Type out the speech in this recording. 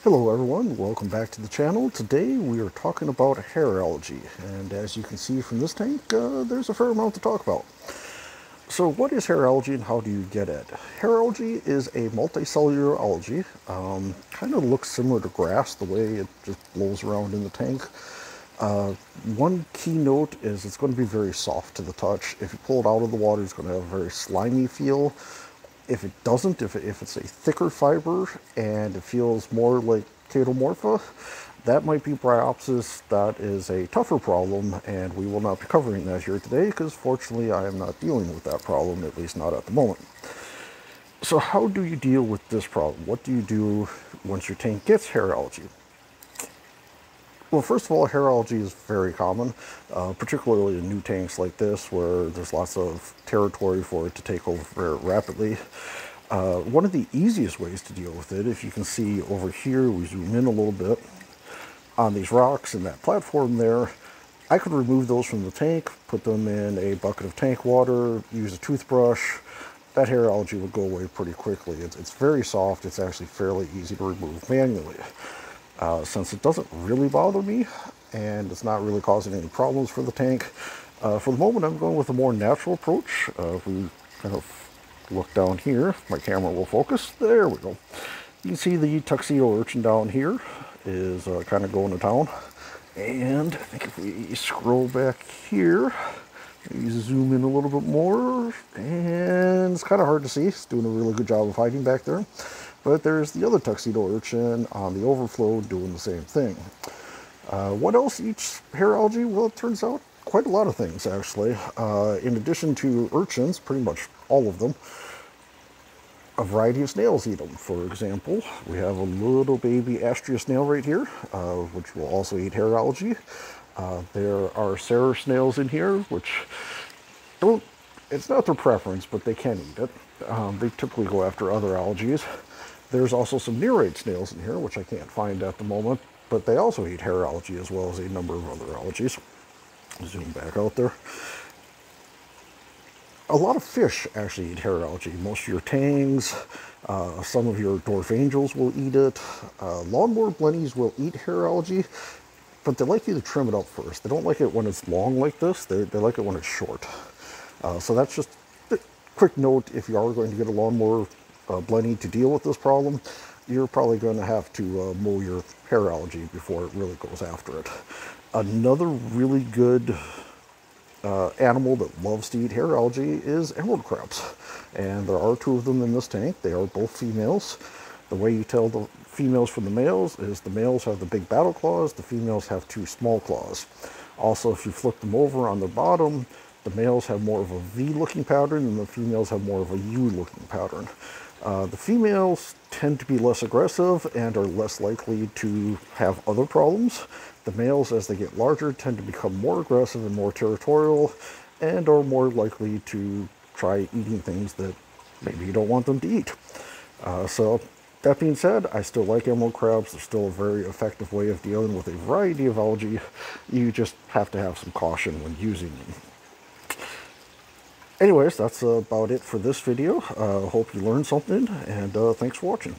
Hello everyone, welcome back to the channel. Today we are talking about hair algae, and as you can see from this tank, there's a fair amount to talk about. So what is hair algae and how do you get it? Hair algae is a multicellular algae, kind of looks similar to grass, the way it just blows around in the tank. One key note is it's going to be very soft to the touch. If you pull it out of the water, it's going to have a very slimy feel. If it doesn't, if it's a thicker fiber and it feels more like chaetomorpha, that might be bryopsis. That is a tougher problem, and we will not be covering that here today because fortunately I am not dealing with that problem, at least not at the moment. So how do you deal with this problem? What do you do once your tank gets hair algae? Well, first of all, hair algae is very common, particularly in new tanks like this where there's lots of territory for it to take over very rapidly. One of the easiest ways to deal with it, if you can see over here, we zoom in a little bit, on these rocks and that platform there, I could remove those from the tank, put them in a bucket of tank water, use a toothbrush. That hair algae would go away pretty quickly. It's very soft. It's actually fairly easy to remove manually. Since it doesn't really bother me and it's not really causing any problems for the tank, for the moment I'm going with a more natural approach. If we kind of look down here, my camera will focus. There we go. You can see the tuxedo urchin down here is kind of going to town. And I think if we scroll back here, maybe zoom in a little bit more, and it's kind of hard to see. It's doing a really good job of hiding back there. But there's the other tuxedo urchin on the overflow doing the same thing. What else eats hair algae? Well, it turns out quite a lot of things, actually. In addition to urchins, pretty much all of them, a variety of snails eat them. For example, we have a little baby astrea snail right here, which will also eat hair algae. There are sarrus snails in here, which don't, it's not their preference, but they can eat it. They typically go after other algae. There's also some nereid snails in here, which I can't find at the moment, but they also eat hair algae as well as a number of other algae. Zoom back out there. A lot of fish actually eat hair algae. Most of your tangs, some of your dwarf angels will eat it. Lawnmower blennies will eat hair algae, but they like you to trim it up first. They don't like it when it's long like this. They like it when it's short. So that's just a quick note. If you are going to get a lawnmower blenny to deal with this problem, you're probably going to have to mow your hair algae before it really goes after it. Another really good animal that loves to eat hair algae is emerald crabs. And there are two of them in this tank. They are both females. The way you tell the females from the males is the males have the big battle claws, the females have two small claws. Also, if you flip them over on the bottom, the males have more of a V-looking pattern and the females have more of a U-looking pattern. The females tend to be less aggressive and are less likely to have other problems. The males, as they get larger, tend to become more aggressive and more territorial and are more likely to try eating things that maybe you don't want them to eat. So that being said, I still like emerald crabs. They're still a very effective way of dealing with a variety of algae. You just have to have some caution when using them. Anyways, that's about it for this video. Hope you learned something, and thanks for watching.